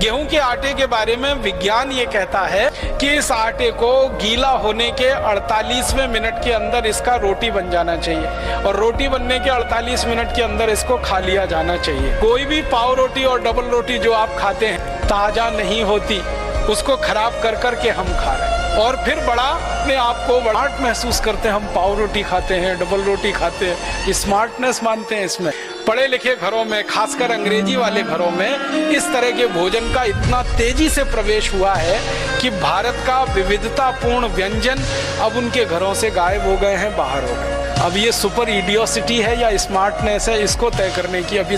गेहूं के आटे के बारे में विज्ञान ये कहता है कि इस आटे को गीला होने के 48वें मिनट के अंदर इसका रोटी बन जाना चाहिए और रोटी बनने के 48 मिनट के अंदर इसको खा लिया जाना चाहिए। कोई भी पाव रोटी और डबल रोटी जो आप खाते हैं ताजा नहीं होती, उसको खराब कर करके हम खा रहे हैं और फिर बड़ा अपने आप को बड़ा महसूस करते हैं। हम पाव रोटी खाते हैं, डबल रोटी खाते हैं, स्मार्टनेस मानते हैं इसमें। पढ़े लिखे घरों में, खासकर अंग्रेजी वाले घरों में इस तरह के भोजन का इतना तेजी से प्रवेश हुआ है कि भारत का विविधतापूर्ण व्यंजन अब उनके घरों से गायब हो गए हैं, बाहर हो गए। अब ये सुपर इडियोसिटी है या स्मार्टनेस है, इसको तय करने की अभी